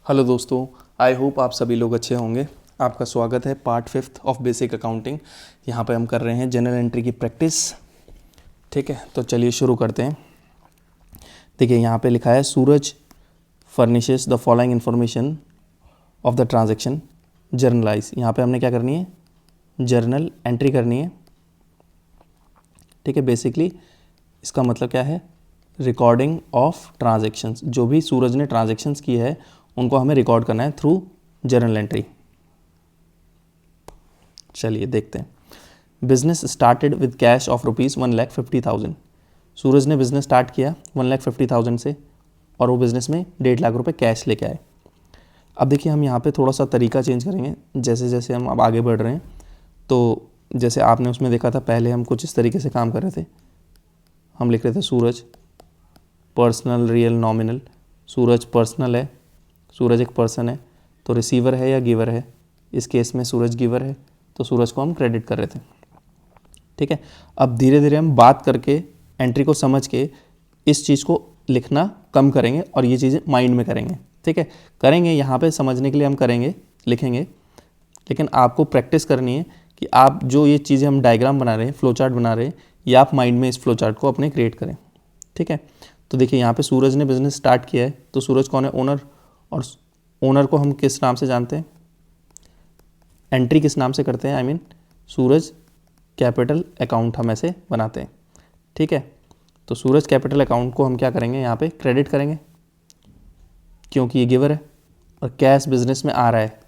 Hello दोस्तों, I hope आप सभी लोग अच्छे होंगे। आपका स्वागत है पार्ट 5 ऑफ बेसिक अकाउंटिंग। यहाँ पे हम कर रहे हैं जनरल एंट्री की प्रैक्टिस। ठीक है, तो चलिए शुरू करते हैं। देखिए यहाँ पे लिखा है Suraj furnishes the following information of the transaction journalize. यहाँ पे हमने क्या करनी है, जर्नल एंट्री करनी है। ठीक है, बेसिकली इसका मतलब क्या है, रिकॉर्डिंग ऑफ ट्रांजैक्शंस। जो भी सूरज ने ट्रांजैक्शंस की है उनको हमें रिकॉर्ड करना है थ्रू जर्नल एंट्री। चलिए देखते हैं। Business started with cash of ₹1,50,000। सूरज ने बिजनेस स्टार्ट किया 1,50,000 से और वो बिजनेस में 1.5 लाख रुपए कैश लेके आए। अब देखिए हम यहाँ पे थोड़ा सा तरीका चेंज करेंगे जैसे जैसे हम अब आगे बढ़ रहे हैं। तो जैसे आपने उसमें देखा था, पहले हम कुछ इस तरीके से काम कर रहे थे। हम लिख रहे थे सूरज पर्सनल रियल नॉमिनल। सूरज पर्सनल है, सूरज एक पर्सन है, तो रिसीवर है या गिवर है। इस केस में सूरज गिवर है, तो सूरज को हम क्रेडिट कर रहे थे। ठीक है, अब धीरे धीरे हम बात करके एंट्री को समझ के इस चीज़ को लिखना कम करेंगे और ये चीज़ें माइंड में करेंगे। ठीक है, करेंगे यहाँ पे समझने के लिए हम करेंगे, लिखेंगे, लेकिन आपको प्रैक्टिस करनी है कि आप जो ये चीज़ें हम डायग्राम बना रहे हैं, फ्लो चार्ट बना रहे हैं, ये आप माइंड में इस फ्लो चार्ट को अपने क्रिएट करें। ठीक है, तो देखिए यहाँ पे सूरज ने बिजनेस स्टार्ट किया है, तो सूरज कौन है, ओनर। और ओनर को हम किस नाम से जानते हैं, एंट्री किस नाम से करते हैं, I mean Suraj capital account हम ऐसे बनाते हैं। ठीक है, तो सूरज कैपिटल अकाउंट को हम क्या करेंगे, यहाँ पे क्रेडिट करेंगे क्योंकि ये गिवर है और कैश बिजनेस में आ रहा है।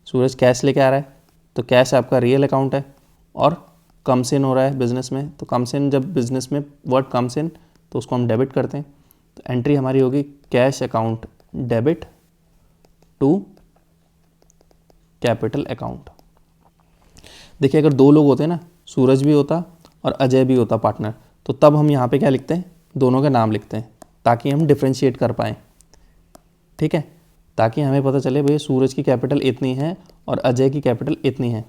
सूरज कैश लेके आ रहा है, तो कैश आपका रियल अकाउंट है और कम्स इन हो रहा है बिजनेस में। तो कम्स इन, जब बिजनेस में वर्ड कम्स इन तो उसको हम डेबिट करते हैं। तो एंट्री हमारी होगी cash account debit to capital account. देखिए अगर दो लोग होते ना, सूरज भी होता और अजय भी होता पार्टनर, तो तब हम यहाँ पे क्या लिखते हैं, दोनों का नाम लिखते हैं ताकि हम डिफ्रेंशिएट कर पाएँ। ठीक है, ताकि हमें पता चले भैया सूरज की कैपिटल इतनी है और अजय की कैपिटल इतनी है।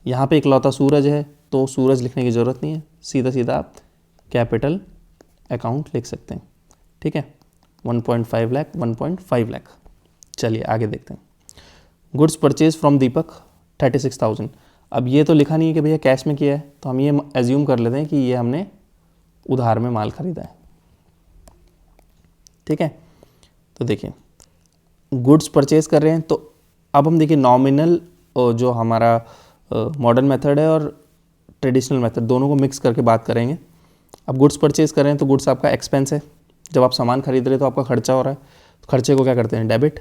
यहाँ पे इकलौता सूरज है तो सूरज लिखने की ज़रूरत नहीं है, सीधा सीधा आप कैपिटल अकाउंट लिख सकते हैं। ठीक है, 1.5 लाख 1.5 लाख। चलिए आगे देखते हैं। गुड्स परचेज फ्रॉम दीपक 36,000। अब ये तो लिखा नहीं है कि भैया कैश में किया है, तो हम ये एज्यूम कर लेते हैं कि ये हमने उधार में माल खरीदा है। ठीक है, तो देखिए गुड्स परचेज कर रहे हैं, तो अब हम देखिए नॉमिनल जो हमारा मॉडर्न मेथड है और ट्रेडिशनल मेथड दोनों को मिक्स करके बात करेंगे। अब गुड्स परचेज कर रहे हैं तो गुड्स आपका एक्सपेंस है, जब आप सामान खरीद रहे हैं तो आपका खर्चा हो रहा है, तो खर्चे को क्या करते हैं, डेबिट।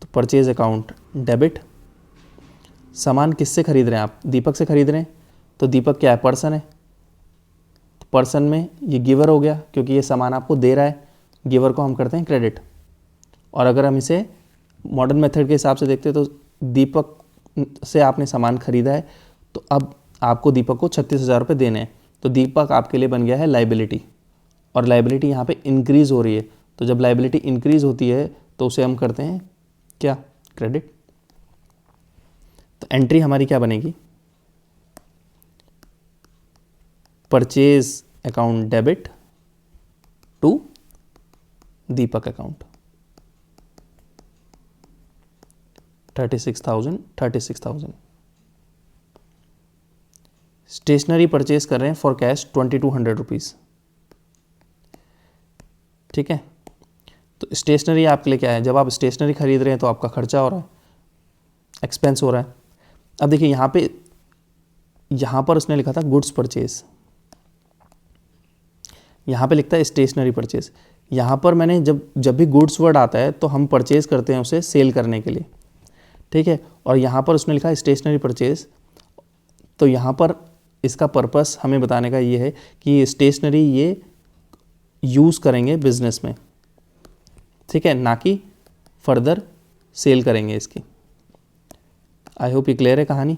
तो परचेज अकाउंट डेबिट। सामान किससे खरीद रहे हैं आप, दीपक से खरीद रहे हैं, तो दीपक क्या है, पर्सन है। तो पर्सन में ये गिवर हो गया क्योंकि ये सामान आपको दे रहा है, गिवर को हम करते हैं क्रेडिट। और अगर हम इसे मॉडर्न मेथड के हिसाब से देखते हैं तो दीपक से आपने सामान खरीदा है, तो अब आपको दीपक को 36,000 रुपये देने हैं, तो दीपक आपके लिए बन गया है लाइबिलिटी। और लाइबिलिटी यहाँ पे इंक्रीज़ हो रही है, तो जब लाइबिलिटी इंक्रीज़ होती है तो उसे हम करते हैं क्या, क्रेडिट। तो एंट्री हमारी क्या बनेगी, purchase account debit to Deepak account 36,000। Stationery purchase कर रहे हैं फॉर कैश 2,200 रुपीज़। ठीक है, तो स्टेशनरी आपके लिए क्या है, जब आप स्टेशनरी खरीद रहे हैं तो आपका खर्चा हो रहा है, एक्सपेंस हो रहा है। अब देखिए यहाँ पर उसने लिखा था गुड्स परचेज, यहाँ पे लिखता है स्टेशनरी परचेज। यहाँ पर मैंने जब भी गुड्स वर्ड आता है तो हम परचेज करते हैं उसे सेल करने के लिए। ठीक है, और यहाँ पर उसने लिखा है स्टेशनरी परचेज, तो यहाँ पर इसका पर्पस हमें बताने का ये है कि ये स्टेशनरी ये यूज़ करेंगे बिजनेस में। ठीक है, ना कि फर्दर सेल करेंगे इसकी। आई होप ये क्लियर है कहानी।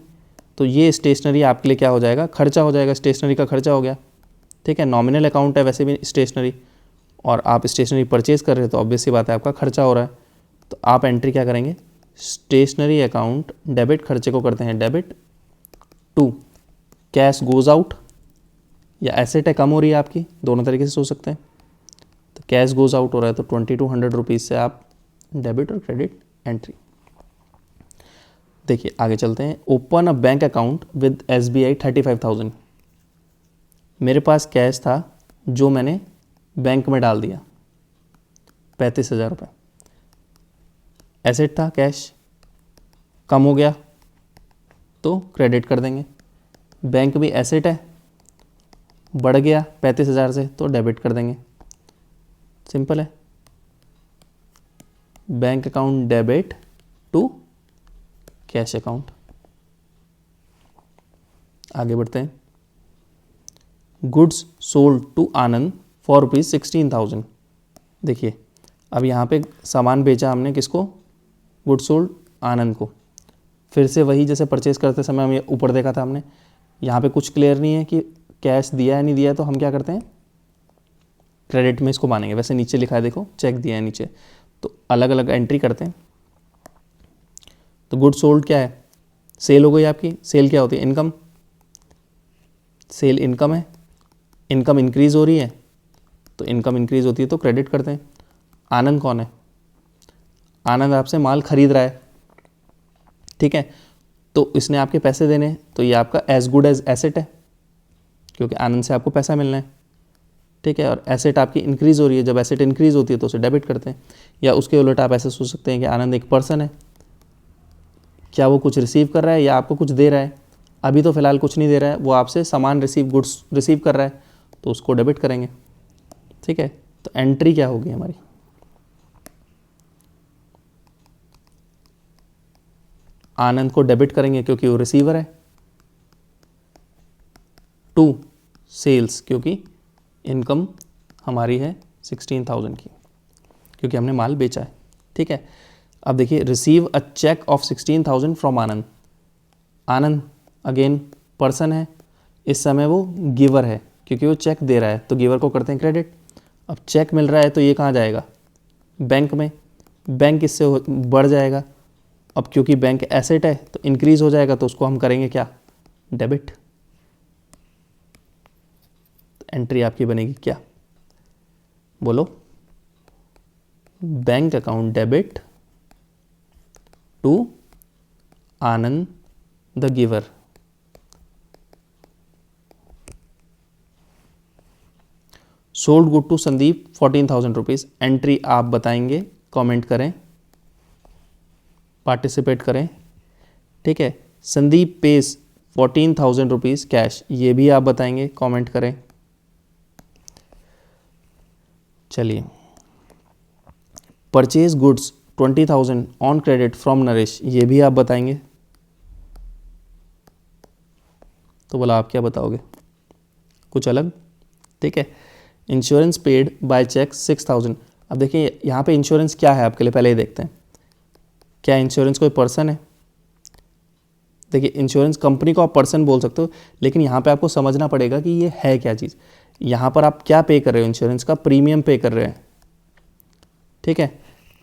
तो ये स्टेशनरी आपके लिए क्या हो जाएगा, खर्चा हो जाएगा, स्टेशनरी का खर्चा हो गया। ठीक है, नॉमिनल अकाउंट है वैसे भी स्टेशनरी, और आप स्टेशनरी परचेज कर रहे हो तो ऑब्वियस सी बात है आपका खर्चा हो रहा है। तो आप एंट्री क्या करेंगे, स्टेशनरी अकाउंट डेबिट, खर्चे को करते हैं debit to cash goes out, या एसेट है कम हो रही है आपकी, दोनों तरीके से सोच सकते हैं। तो कैश गोज आउट हो रहा है तो 2200 रुपीज़ से आप डेबिट और क्रेडिट एंट्री। देखिए आगे चलते हैं। Open a bank account with SBI 35,000। मेरे पास कैश था जो मैंने बैंक में डाल दिया 35,000 रुपये। एसेट था कैश, कम हो गया तो क्रेडिट कर देंगे। बैंक भी एसेट है, बढ़ गया 35,000 से तो डेबिट कर देंगे। सिंपल है। Bank account debit to cash account. आगे बढ़ते हैं। Goods sold to Anand for ₹16,000। देखिए अब यहाँ पे सामान बेचा हमने किसको? गुड्स सोल्ड आनंद को। फिर से वही जैसे परचेज करते समय हम ऊपर देखा था हमने, यहाँ पे कुछ क्लियर नहीं है कि कैश दिया है नहीं दिया है, तो हम क्या करते हैं क्रेडिट में इसको मानेंगे। वैसे नीचे लिखा है देखो, चेक दिया है नीचे, तो अलग अलग एंट्री करते हैं। तो गुड सोल्ड क्या है? सेल हो गई आपकी। सेल क्या होती है? इनकम। सेल इनकम है, इनकम इंक्रीज हो रही है तो इनकम इंक्रीज होती है तो क्रेडिट करते हैं। आनंद कौन है? आनंद आपसे माल खरीद रहा है, ठीक है, तो इसने आपके पैसे देने हैं तो ये आपका एज गुड एज एसेट है, क्योंकि आनंद से आपको पैसा मिलना है, ठीक है। और एसेट आपकी इंक्रीज हो रही है, जब एसेट इंक्रीज होती है तो उसे डेबिट करते हैं। या उसके उलट आप ऐसे सोच सकते हैं कि आनंद एक पर्सन है, क्या वो कुछ रिसीव कर रहा है या आपको कुछ दे रहा है? अभी तो फिलहाल कुछ नहीं दे रहा है, वो आपसे सामान गुड्स रिसीव कर रहा है तो उसको डेबिट करेंगे, ठीक है। तो एंट्री क्या होगी हमारी? आनंद को डेबिट करेंगे क्योंकि वो रिसीवर है, टू सेल्स क्योंकि इनकम हमारी है 16,000 की, क्योंकि हमने माल बेचा है, ठीक है। अब देखिए, receive a cheque of 16,000 from Anand. Anand again person है, इस समय वो गिवर है क्योंकि वो चेक दे रहा है, तो गिवर को करते हैं क्रेडिट। अब चेक मिल रहा है तो ये कहाँ जाएगा? बैंक में। बैंक इससे बढ़ जाएगा, अब क्योंकि बैंक एसेट है तो इंक्रीज हो जाएगा, तो उसको हम करेंगे क्या? डेबिट। एंट्री आपकी बनेगी क्या? बोलो। Bank account debit to Anand the giver. Sold good to Sandeep 14,000 rupees. Entry आप बताएंगे, कमेंट करें, पार्टिसिपेट करें, ठीक है। संदीप पेज 14,000 रुपीज़ कैश, ये भी आप बताएंगे, कमेंट करें। चलिए, purchase goods 20,000 on credit from Naresh, ये भी आप बताएंगे। तो बोला आप क्या बताओगे? कुछ अलग, ठीक है। Insurance paid by cheque 6,000। अब देखिए यहाँ पे इंश्योरेंस क्या है आपके लिए, पहले ही देखते हैं। क्या इंश्योरेंस कोई पर्सन है? देखिए, इंश्योरेंस कंपनी को आप पर्सन बोल सकते हो, लेकिन यहाँ पे आपको समझना पड़ेगा कि ये है क्या चीज़। यहाँ पर आप क्या पे कर रहे हो? इंश्योरेंस का प्रीमियम पे कर रहे हैं, ठीक है।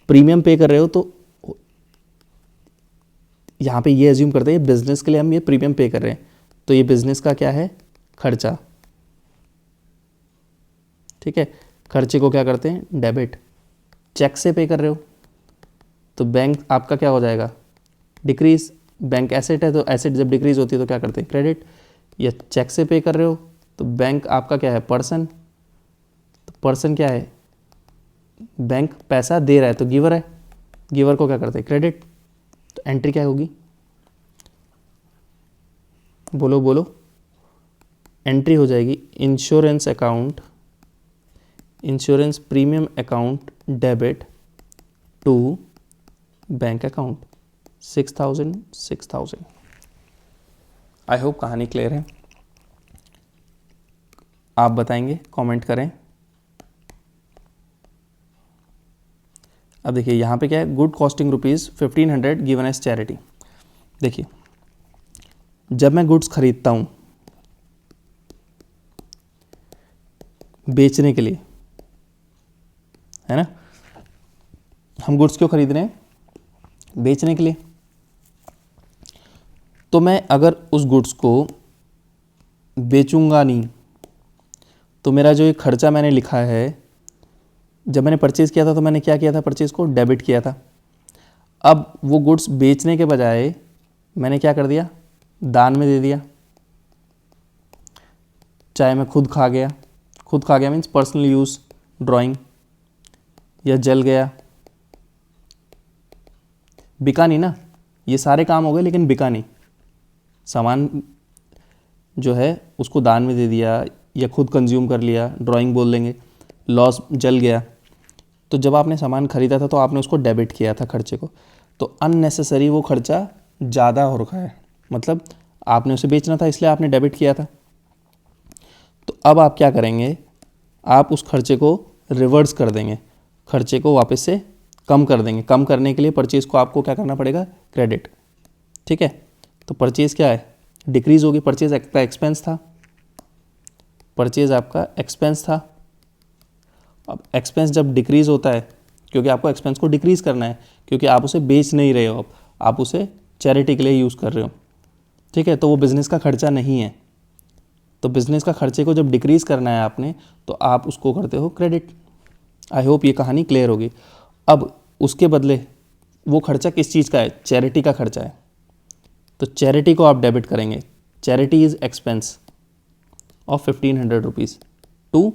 प्रीमियम पे कर रहे हो तो यहाँ पे ये एज्यूम करते हैं बिजनेस के लिए हम ये प्रीमियम पे कर रहे हैं, तो ये बिजनेस का क्या है? खर्चा, ठीक है। खर्चे को क्या करते हैं? डेबिट। चेक से पे कर रहे हो तो बैंक आपका क्या हो जाएगा? डिक्रीज। बैंक एसेट है तो एसेट जब डिक्रीज होती है तो क्या करते हैं? क्रेडिट। या चेक से पे कर रहे हो तो बैंक आपका क्या है? पर्सन। तो पर्सन क्या है? बैंक पैसा दे रहा है तो गिवर है, गिवर को क्या करते हैं? क्रेडिट। तो एंट्री क्या होगी? बोलो बोलो। एंट्री हो जाएगी insurance account, insurance premium account debit to bank account 6,000। I hope कहानी क्लियर है। आप बताएंगे, कमेंट करें। अब देखिए यहाँ पे क्या है? Good costing ₹1,500 given as charity. देखिए, जब मैं गुड्स खरीदता हूँ बेचने के लिए, है ना, हम गुड्स क्यों खरीद रहे हैं? बेचने के लिए। तो मैं अगर उस गुड्स को बेचूंगा नहीं तो मेरा जो ये खर्चा मैंने लिखा है जब मैंने परचेज़ किया था तो मैंने क्या किया था, परचेज़ को डेबिट किया था। अब वो गुड्स बेचने के बजाय मैंने क्या कर दिया, दान में दे दिया। चाहे मैं खुद खा गया मीन्स पर्सनल यूज़ ड्राइंग, या जल गया, बिका नहीं ना, ये सारे काम हो गए लेकिन बिका नहीं। सामान जो है उसको दान में दे दिया या खुद कंज्यूम कर लिया, ड्राइंग बोल देंगे, लॉस जल गया। तो जब आपने सामान खरीदा था तो आपने उसको डेबिट किया था खर्चे को, तो अननेसेसरी वो खर्चा ज़्यादा हो रखा है, मतलब आपने उसे बेचना था इसलिए आपने डेबिट किया था। तो अब आप क्या करेंगे, आप उस खर्चे को रिवर्स कर देंगे, खर्चे को वापस से कम कर देंगे। कम करने के लिए परचेज़ को आपको क्या करना पड़ेगा, क्रेडिट। ठीक है, तो परचेज़ क्या है, डिक्रीज़ होगी। परचेज़ आपका एक्सपेंस था, परचेज़ आपका एक्सपेंस था। अब एक्सपेंस जब डिक्रीज़ होता है, क्योंकि आपको एक्सपेंस को डिक्रीज़ करना है, क्योंकि आप उसे बेच नहीं रहे हो, आप उसे चैरिटी के लिए यूज़ कर रहे हो। ठीक है, तो वो बिज़नेस का खर्चा नहीं है। तो बिज़नेस का खर्चे को जब डिक्रीज़ करना है आपने, तो आप उसको करते हो क्रेडिट। आई होप ये कहानी क्लियर होगी। अब उसके बदले वो खर्चा किस चीज़ का है, चैरिटी का खर्चा है, तो चैरिटी को आप डेबिट करेंगे। Charity is expense of 1500 rupees to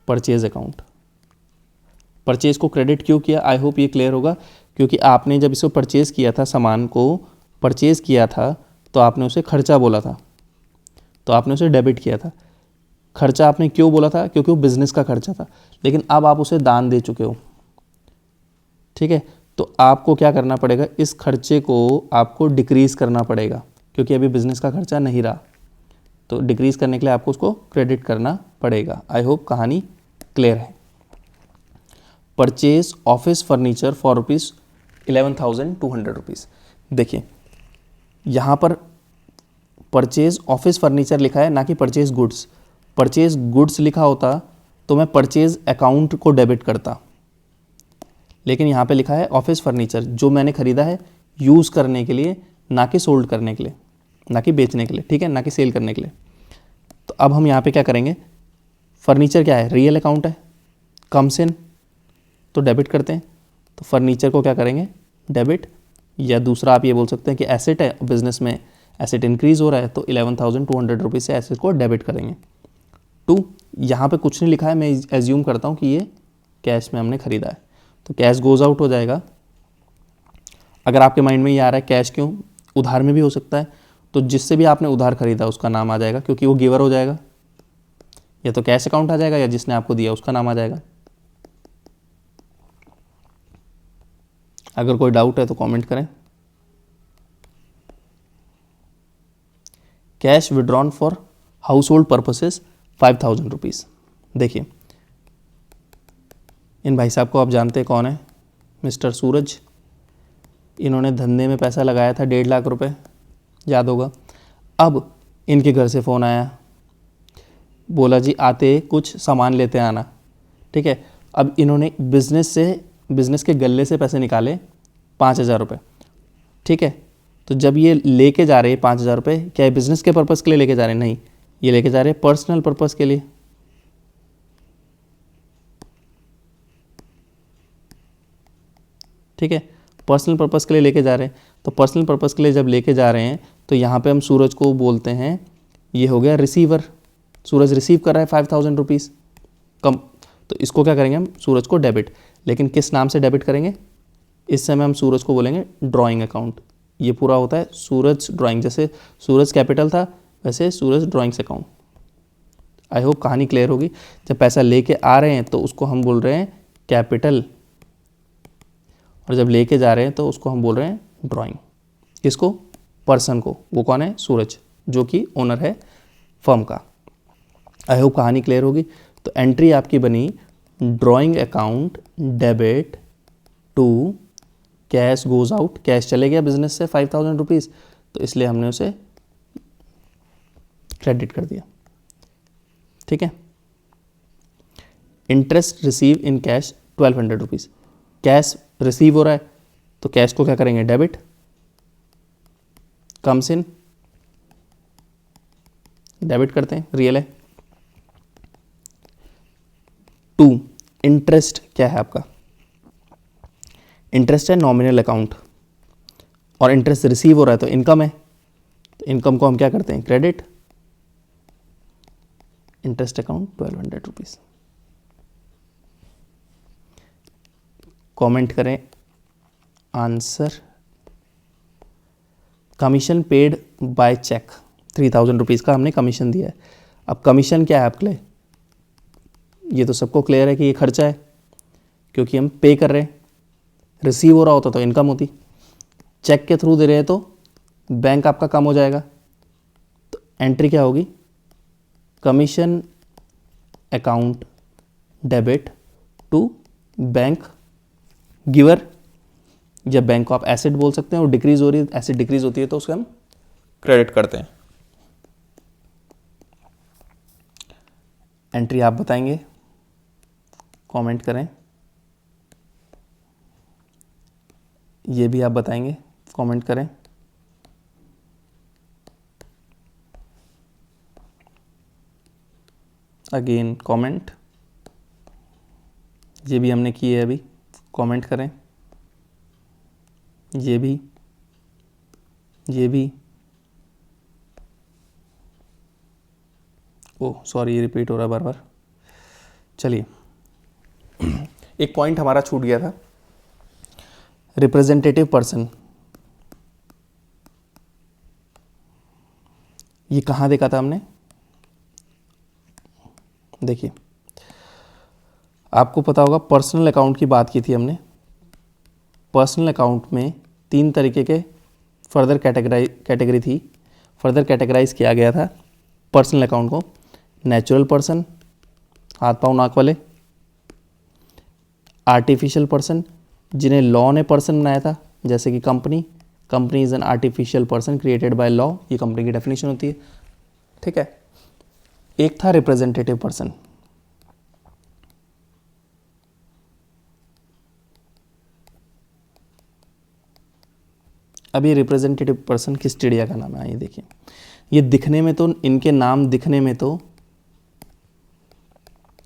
purchase account. Purchase को क्रेडिट क्यों किया, आई होप ये क्लियर होगा, क्योंकि आपने जब इसको परचेज़ किया था, सामान को परचेज़ किया था, तो आपने उसे खर्चा बोला था, तो आपने उसे डेबिट किया था। खर्चा आपने क्यों बोला था, क्योंकि वो बिज़नेस का खर्चा था, लेकिन अब आप उसे दान दे चुके हो। ठीक है, तो आपको क्या करना पड़ेगा, इस खर्चे को आपको डिक्रीज़ करना पड़ेगा, क्योंकि अभी बिज़नेस का खर्चा नहीं रहा, तो डिक्रीज़ करने के लिए आपको उसको क्रेडिट करना पड़ेगा। आई होप कहानी क्लियर है। Purchase office furniture for ₹11,200। देखिए यहाँ पर परचेज ऑफिस फर्नीचर लिखा है, ना कि परचेज गुड्स। परचेज गुड्स लिखा होता तो मैं परचेज अकाउंट को डेबिट करता, लेकिन यहाँ पे लिखा है ऑफिस फर्नीचर, जो मैंने खरीदा है यूज़ करने के लिए, ना कि सोल्ड करने के लिए, ना कि बेचने के लिए। ठीक है, ना कि सेल करने के लिए। तो अब हम यहाँ पे क्या करेंगे, फर्नीचर क्या है, रियल अकाउंट है, कम्स इन, तो डेबिट करते हैं। तो फर्नीचर को क्या करेंगे, डेबिट। या दूसरा आप ये बोल सकते हैं कि एसेट है, बिजनेस में एसेट इंक्रीज़ हो रहा है, तो 11,200 रुपीज़ से एसेट को डेबिट करेंगे। टू, यहाँ पे कुछ नहीं लिखा है, मैं एज्यूम करता हूँ कि ये कैश में हमने खरीदा है, तो कैश गोज़ आउट हो जाएगा। अगर आपके माइंड में ये आ रहा है कैश क्यों, उधार में भी हो सकता है, तो जिससे भी आपने उधार खरीदा उसका नाम आ जाएगा, क्योंकि वो गिवर हो जाएगा। या तो कैश अकाउंट आ जाएगा, या जिसने आपको दिया उसका नाम आ जाएगा। अगर कोई डाउट है तो कमेंट करें। Cash withdrawn for house hold purposes 5,000 rupees. देखिए इन भाई साहब को आप जानते हैं कौन है, मिस्टर सूरज। इन्होंने धंधे में पैसा लगाया था 1.5 लाख रुपए, याद होगा। अब इनके घर से फ़ोन आया, बोला जी आते कुछ सामान लेते आना। ठीक है, अब इन्होंने बिज़नेस के गल्ले से पैसे निकाले 5,000 रुपये। ठीक है, तो जब ये लेके जा रहे हैं 5,000 रुपये, क्या ये बिज़नेस के पर्पज़ के लिए लेके जा रहे हैं, नहीं, ये लेके जा रहे हैं पर्सनल पर्पज़ के लिए। ठीक है, पर्सनल पर्पज़ के लिए लेके जा रहे हैं। तो पर्सनल पर्पज़ के लिए जब लेके जा रहे हैं, तो यहाँ पे हम सूरज को बोलते हैं, ये हो गया रिसीवर। सूरज रिसीव कर रहा है 5,000 रुपीज़ कम, तो इसको क्या करेंगे हम, सूरज को डेबिट। लेकिन किस नाम से डेबिट करेंगे, इस समय हम सूरज को बोलेंगे ड्राइंग अकाउंट। ये पूरा होता है सूरज ड्राइंग, जैसे सूरज कैपिटल था वैसे सूरज ड्राइंग्स अकाउंट। आई होप कहानी क्लियर होगी। जब पैसा लेके आ रहे हैं तो उसको हम बोल रहे हैं कैपिटल, और जब लेके जा रहे हैं तो उसको हम बोल रहे हैं ड्राइंग। किसको, पर्सन को। वो कौन है, सूरज, जो कि ओनर है फर्म का। आई होप कहानी क्लियर होगी। तो एंट्री आपकी बनी drawing account debit to cash goes out. Cash चले गया बिजनेस से 5,000 रुपीज़, तो इसलिए हमने उसे क्रेडिट कर दिया। ठीक है, interest receive in cash 1,200 rupees. Cash receive हो रहा है, तो कैश को क्या करेंगे, डेबिट। कम्स इन, डेबिट करते हैं, रियल है। टू, इंटरेस्ट क्या है आपका? इंटरेस्ट है नॉमिनल अकाउंट, और इंटरेस्ट रिसीव हो रहा है तो इनकम है, तो इनकम को हम क्या करते हैं? Credit. Interest account 1200 rupees. Comment करें answer. Commission paid by cheque 3000 rupees का हमने कमीशन दिया है। अब कमीशन क्या है आपके लिए? ये तो सबको क्लियर है कि ये खर्चा है, क्योंकि हम पे कर रहे हैं। रिसीव हो रहा होता तो इनकम होती, चेक के थ्रू दे रहे हैं तो बैंक आपका कम हो जाएगा। तो एंट्री क्या होगी? Commission account debit to bank giver, या बैंक को आप एसेट बोल सकते हैं, और डिक्रीज हो रही है, एसेट डिक्रीज होती है तो उसको हम क्रेडिट करते हैं। एंट्री आप बताएंगे, कमेंट करें। ये भी आप बताएंगे, कमेंट करें। Again comment. ये भी हमने किए है अभी, कमेंट करें। ये भी, ये भी। ओह सॉरी, ये रिपीट हो रहा है बार बार। चलिए, एक पॉइंट हमारा छूट गया था, रिप्रेजेंटेटिव पर्सन। ये कहाँ देखा था हमने? देखिए, आपको पता होगा पर्सनल अकाउंट की बात की थी हमने। पर्सनल अकाउंट में 3 तरीके के फर्दर कैटेगरी थी, फर्दर कैटेगराइज किया गया था पर्सनल अकाउंट को। नेचुरल पर्सन, हाथ पाँव नाक वाले। आर्टिफिशियल पर्सन, जिन्हें लॉ ने पर्सन बनाया था, जैसे कि company. Company is an artificial person created by law, ये कंपनी की डेफिनेशन होती है, ठीक है। एक था रिप्रेजेंटेटिव पर्सन। अब ये रिप्रेजेंटेटिव पर्सन किस चिड़िया का नाम है? ये देखिए, ये दिखने में तो, इनके नाम दिखने में तो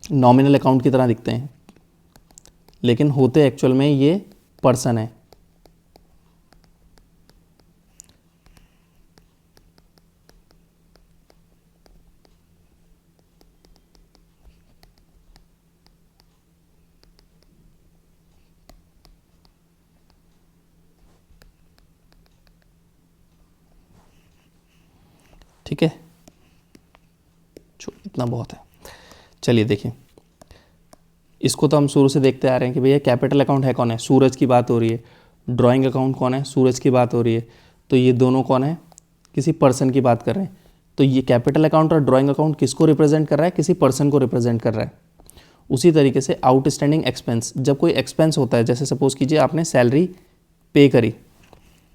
नॉमिनल अकाउंट की तरह दिखते हैं, लेकिन होते एक्चुअल में ये पर्सन है। ठीक है, इतना बहुत है। चलिए देखिए, इसको तो हम शुरू से देखते आ रहे हैं कि भैया कैपिटल अकाउंट है कौन है? सूरज की बात हो रही है। ड्राइंग अकाउंट कौन है? सूरज की बात हो रही है। तो ये दोनों कौन है? किसी पर्सन की बात कर रहे हैं। तो ये कैपिटल अकाउंट और ड्राइंग अकाउंट किसको रिप्रेजेंट कर रहा है? किसी पर्सन को रिप्रेजेंट कर रहा है। उसी तरीके से आउटस्टैंडिंग एक्सपेंस, जब कोई एक्सपेंस होता है, जैसे सपोज कीजिए आपने सैलरी पे करी,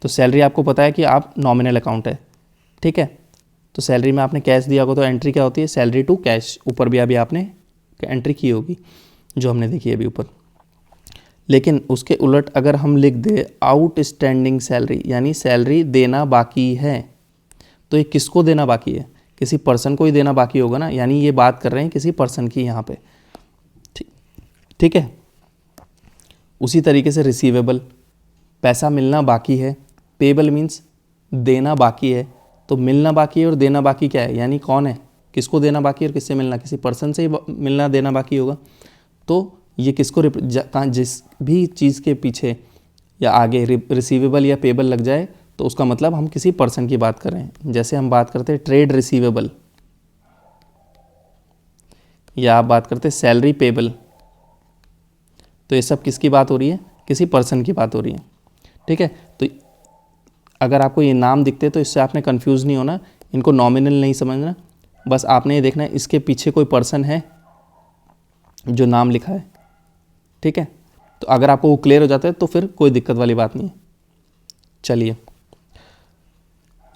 तो सैलरी आपको पता है कि आप नॉमिनल अकाउंट है, ठीक है। तो सैलरी में आपने कैश दिया होगा तो एंट्री क्या होती है? Salary to cash. ऊपर भी अभी आपने एंट्री की होगी जो हमने देखी है अभी ऊपर। लेकिन उसके उलट अगर हम लिख दे आउटस्टैंडिंग सैलरी, यानी सैलरी देना बाकी है, तो ये किसको देना बाकी है? किसी पर्सन को ही देना बाकी होगा ना, यानी ये बात कर रहे हैं किसी पर्सन की यहाँ पे, ठीक है। उसी तरीके से रिसीवेबल, पैसा मिलना बाकी है। पेबल मीन्स देना बाकी है, तो मिलना बाकी है और देना बाकी क्या है? यानी कौन है, किसको देना बाकी है और किससे मिलना? किसी पर्सन से ही मिलना देना बाकी होगा। तो ये किसको जिस भी चीज़ के पीछे या आगे रिसीवेबल या पेबल लग जाए तो उसका मतलब हम किसी पर्सन की बात कर रहे हैं। जैसे हम बात करते हैं ट्रेड रिसीवेबल, या आप बात करते हैं सैलरी पेबल, तो ये सब किसकी बात हो रही है? किसी पर्सन की बात हो रही है, ठीक है। तो अगर आपको ये नाम दिखते तो इससे आपने कंफ्यूज नहीं होना, इनको नॉमिनल नहीं समझना, बस आपने ये देखना है इसके पीछे कोई पर्सन है जो नाम लिखा है, ठीक है। तो अगर आपको वो क्लियर हो जाता है तो फिर कोई दिक्कत वाली बात नहीं है। चलिए,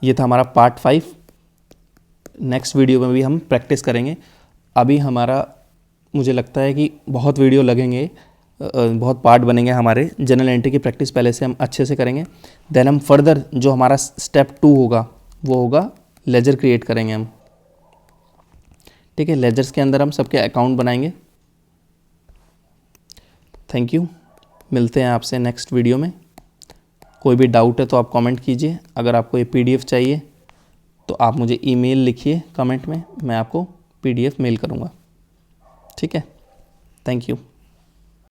ये था हमारा पार्ट 5। नेक्स्ट वीडियो में भी हम प्रैक्टिस करेंगे। अभी हमारा, मुझे लगता है कि बहुत वीडियो लगेंगे, बहुत पार्ट बनेंगे हमारे। जनरल एंट्री की प्रैक्टिस पहले से हम अच्छे से करेंगे, देन हम फर्दर जो हमारा स्टेप 2 होगा वो होगा लेजर क्रिएट करेंगे हम, ठीक है। लेजर्स के अंदर हम सबके अकाउंट बनाएंगे। थैंक यू, मिलते हैं आपसे नेक्स्ट वीडियो में। कोई भी डाउट है तो आप कमेंट कीजिए। अगर आपको ये PDF चाहिए तो आप मुझे ईमेल लिखिए कमेंट में, मैं आपको PDF मेल करूँगा। ठीक है, थैंक यू।